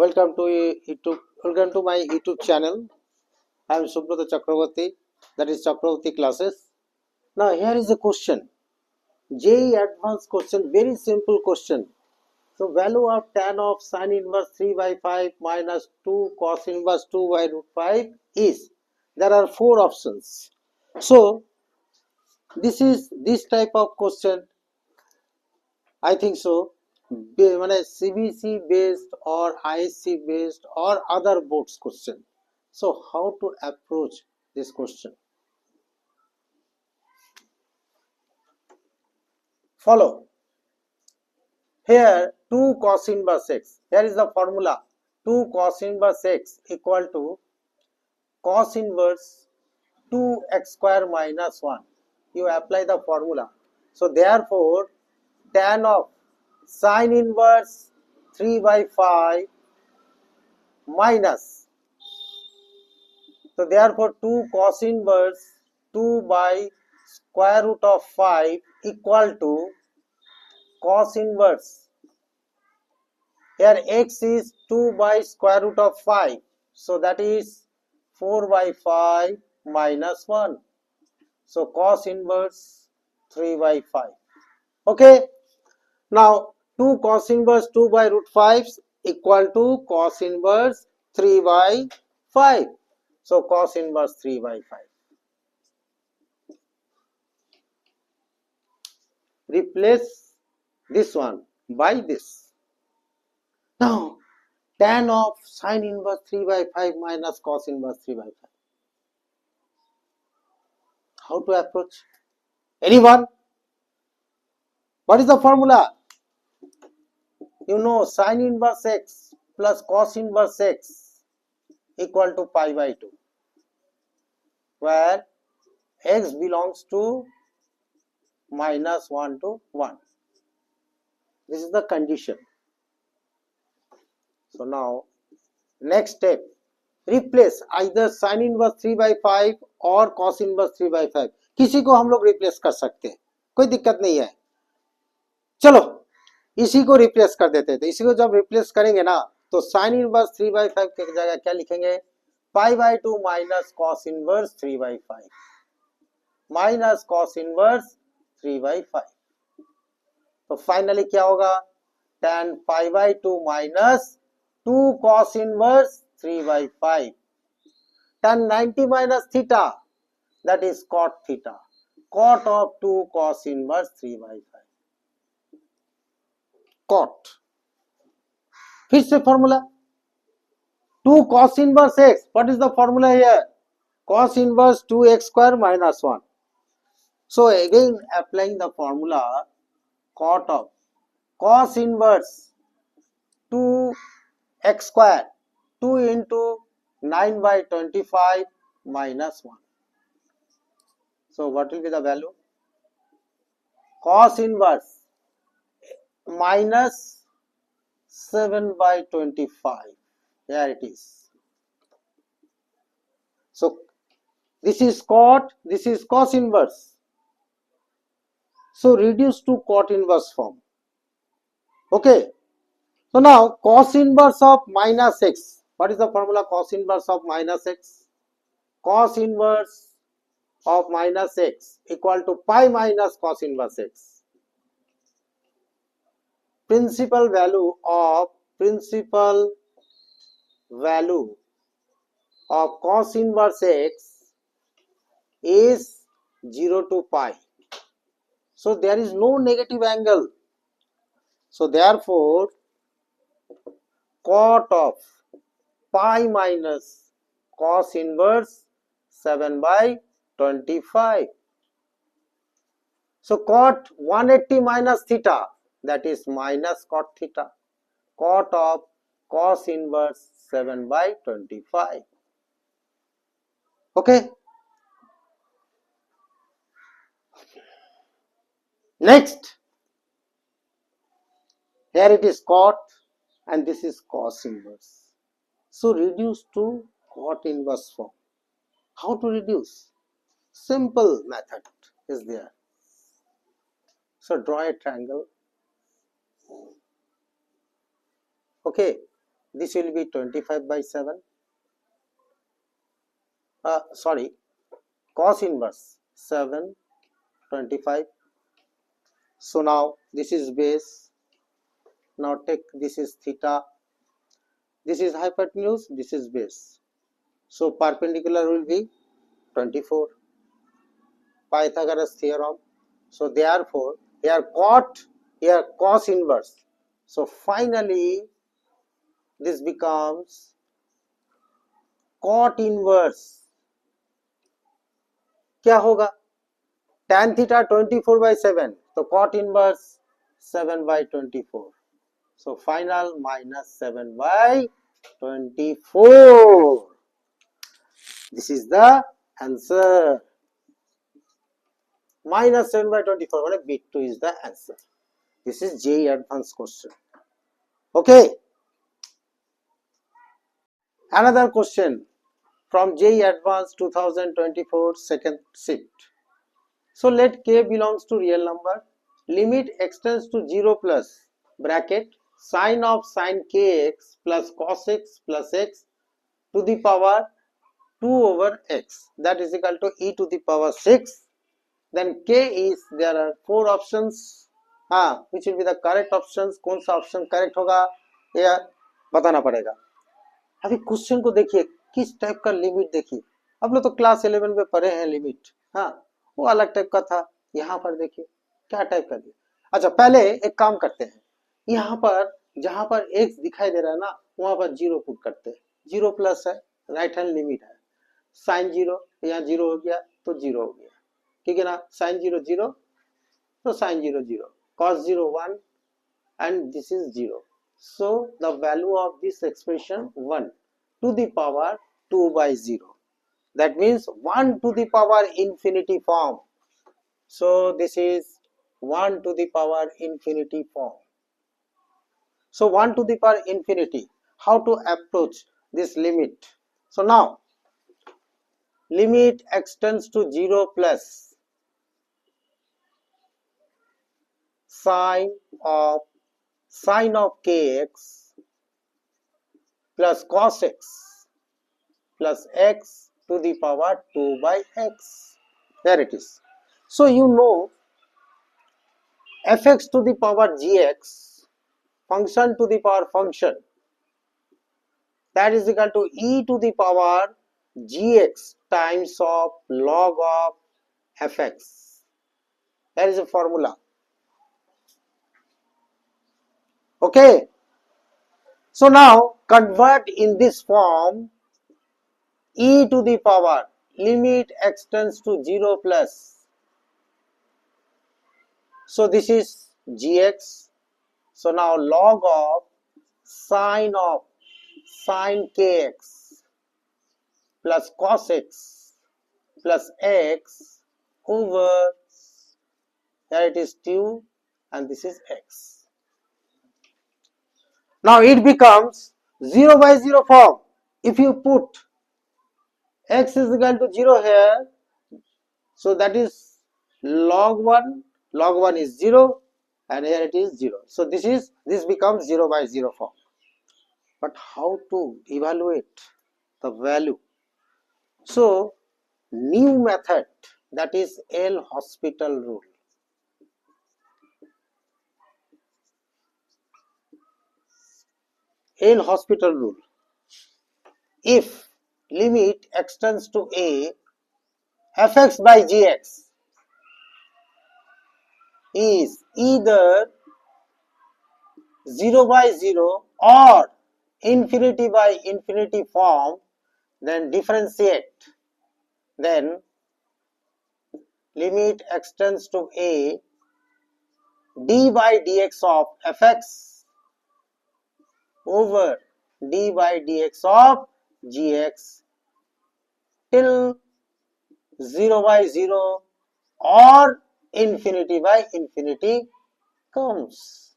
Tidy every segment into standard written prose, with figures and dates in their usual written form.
Welcome to YouTube. Welcome to my YouTube channel. I am Subrata Chakravarti. That is Chakravarti classes. Now here is a question. JEE advanced question. Very simple question. So value of tan of sin inverse 3 by 5 minus 2 cos inverse 2 by root 5 is. There are four options. So this is this type of question. I think so. CBC based or ISC based or other boards question. So how to approach this question? Follow. Here 2 cos inverse x. Here is the formula. 2 cos inverse x equal to cos inverse 2x square minus 1. You apply the formula. So therefore tan of sin inverse 3 by 5 minus. So therefore 2 cos inverse 2 by square root of 5 equal to cos inverse. Here x is 2 by square root of 5. So that is 4 by 5 minus 1. So cos inverse 3 by 5. Okay. Now 2 cos inverse 2 by root 5 equal to cos inverse 3 by 5. So cos inverse 3 by 5. Replace this one by this. Now tan of sin inverse 3 by 5 minus cos inverse 3 by 5. How to approach? Anyone? What is the formula? You know sin inverse x plus cos inverse x equal to pi by 2, where x belongs to minus 1 to 1. This is the condition. So now next step, replace either sin inverse 3 by 5 और cos inverse 3 by 5. किसी को हम लोग replace कर सकते हैं, कोई दिक्कत नहीं है. चलो इसी को रिप्लेस कर देते थे. इसी को जब रिप्लेस करेंगे ना तो sin इनवर्स 3 by 5 की जगह क्या लिखेंगे? Pi by 2 minus cos inverse 3 by 5 minus cos inverse 3 by 5. तो फाइनली क्या होगा? tan pi by 2 minus 2 cos inverse 3 by 5 tan 90 minus theta, that is cot theta, cot of 2 cos inverse 3 by 5. Cot. फिर से formula 2 cos inverse x. What is the formula here? Cos inverse 2x square minus 1. So again applying the formula, cot of cos inverse 2x square, 2 into 9 by 25 minus 1. So what will be the value? Cos inverse minus 7 by 25. Here it is. So this is cot, this is cos inverse. So reduce to cot inverse form. Okay. So now cos inverse of minus x. What is the formula? Cos inverse of minus x. Cos inverse of minus x equal to pi minus cos inverse x. Principal value of cos inverse x is 0 to pi. So there is no negative angle. So therefore cot of pi minus cos inverse 7 by 25. So cot 180 minus theta, that is minus cot theta. Cot of cos inverse 7 by 25. Okay. Next, here it is cot and this is cos inverse. So reduce to cot inverse form. How to reduce? Simple method is there. So draw a triangle. Okay. this will be 25 by 7. Sorry, cos inverse 7, 25. So now this is base. Now take this is theta. This is hypotenuse. This is base. So perpendicular will be 24. Pythagoras theorem. So therefore here cot, here cos inverse. So finally this becomes cot inverse. क्या होगा? tan theta 24 by 7. So cot inverse 7 by 24. So final minus 7 by 24. This is the answer. Minus 7 by 24. What bit 2 is the answer. This is JEE advanced question. Okay. Another question from JEE advanced 2024 second shift. So let k belongs to real number. Limit extends to 0 plus bracket sine of sine kx plus cos x plus x to the power 2 over x, that is equal to e to the power 6. Then k is, there are 4 options, which will be the correct options. कौन सा option correct होगा यह बताना पड़ेगा. अभी question को देखिए, किस टाइप का लिमिट देखिए. आप लोग तो क्लास 11 में पढ़े हैं लिमिट, वो अलग टाइप का था. यहाँ पर देखिए क्या टाइप का दिया. अच्छा पहले एक काम करते हैं, यहाँ पर जहां पर x दिखाई दे रहा है ना, वहां पर 0 पुट करते हैं. 0 प्लस है, राइट हैंड लिमिट है. साइन 0, यहाँ 0 हो गया तो 0 हो गया, ठीक है ना. साइन 0 0 तो sign 0 0, cos 0 1 and this is 0. So the value of this expression 1 to the power 2 by 0. That means 1 to the power infinity form. So this is 1 to the power infinity form. So 1 to the power infinity. How to approach this limit? So now limit extends to 0 plus sine of kx plus cos x plus x to the power 2 by x. There it is. So you know fx to the power gx, function to the power function, that is equal to e to the power gx times of log of fx. That is a formula. Okay. So now convert in this form e to the power, limit extends to 0 plus. So this is gx. So now log of sine kx plus cos x plus x over, here it is 2 and this is x. Now it becomes 0 by 0 form. If you put x is equal to 0 here, so that is log 1 is 0 and here it is 0. So this becomes 0 by 0 form. But how to evaluate the value? So new method, that is L'Hospital rule. L'Hospital rule. If limit extends to a, fx by gx is either 0 by 0 or infinity by infinity form, then differentiate. Then limit extends to a, d by dx of fx over d by dx of gx till 0 by 0 or infinity by infinity comes.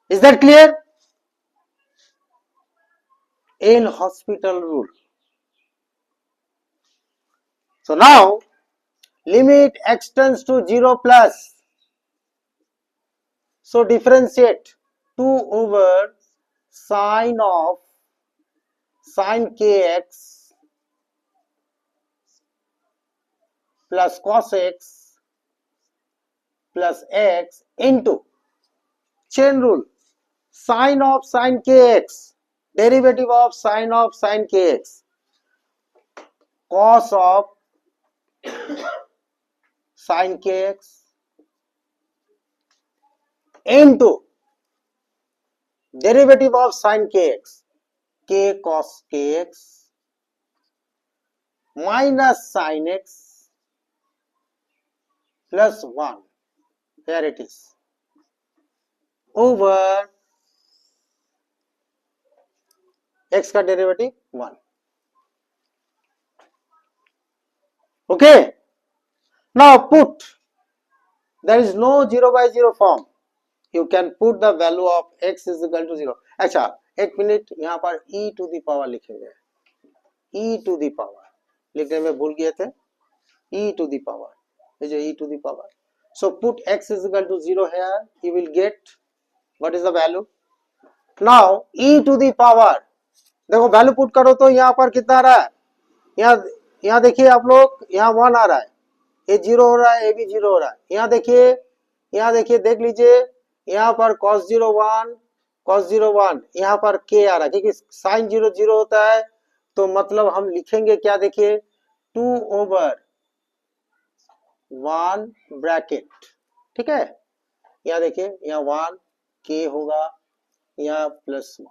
Is that clear? L'Hospital rule. So now limit extends to 0 plus So differentiate 2 over sine of sine kx plus cos x plus x into chain rule sine of sine kx, derivative of sine kx, cos of sine kx into derivative of sine kx, k cos kx minus sine x plus 1, here it is, over x का derivative 1. Okay, now put, there is no 0 by 0 form, you can put the value of x is equal to 0. अच्छा एक minute, यहाँ पर e to the power लिखेंगे, e to the power लिखने में भूल गए थे, e to the power, ये जो e to the power, so put x is equal to 0 here, you will get what is the value. Now e to the power, देखो value put करो तो यहाँ पर कितना आ रहा है, यहाँ देखिए आप लोग, यहाँ 1 आ रहा है, ये 0 हो रहा है, ये भी 0 हो रहा है, यहाँ देखिए देख लीजिए, यहाँ पर cos 0 1, यहाँ पर k आ रहा है, क्योंकि sin 0 0 होता है, तो मतलब हम लिखेंगे क्या, देखिए 2 over 1 ब्रैकेट, ठीक है, यहाँ देखिए, यहाँ 1 k होगा, यहाँ प्लस 1,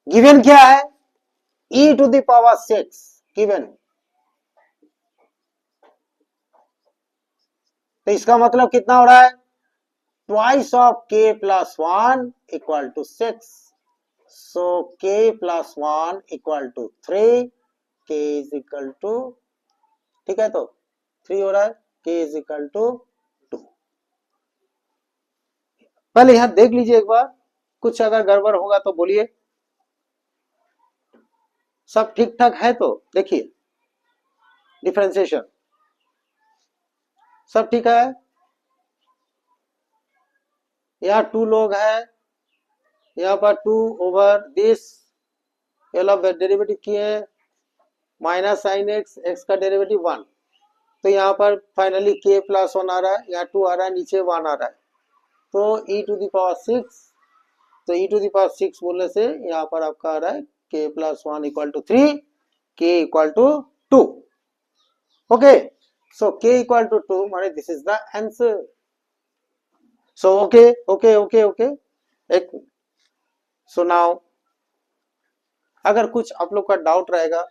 गिवन क्या है, e to the power 6 given, तो इसका मतलब कितना हो रहा है, twice of k plus 1 equal to 6, so k plus 1 equal to 3, k is equal to, ठीक है, तो 3 हो रहा है, k is equal to 2. पहले यहां देख लीजिए एक बार, कुछ अगर गड़बड़ होगा तो बोलिए, सब ठीक ठाक है तो देखिए, डिफरेंशिएशन सब ठीक है, यहाँ 2 लोग हैं, यहाँ पर 2 ओवर दिस, ये लोग डेरिवेटिव किए हैं, माइनस साइन एक्स, एक्स का डेरिवेटिव 1, तो यहाँ पर फाइनली k प्लस 1 आ रहा है, यहाँ 2 आ रहा है, नीचे 1 आ रहा है, तो e टू द पावर 6, तो e टू द पावर 6 बोलने से यहाँ पर आपका आ रहा है k plus 1 equal to 3, k equal to 2. Okay, so k equal to 2 माने this is the answer. So okay, एक, सो नाउ अगर कुछ आप लोग का डाउट रहेगा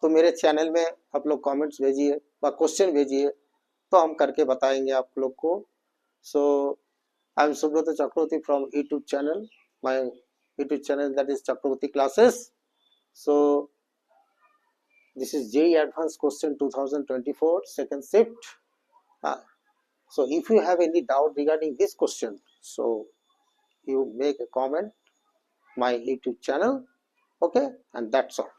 तो मेरे चैनल में आप लोग कमेंट्स भेजिए व क्वेश्चन भेजिए, तो हम करके बताएंगे आप लोग को. So I am Subrata Chakraborty from YouTube channel, my YouTube channel that is Chakraborty classes. So this is JEE Advanced Question 2024 second shift. So if you have any doubt regarding this question, so you make a comment my YouTube channel, okay, and that's all.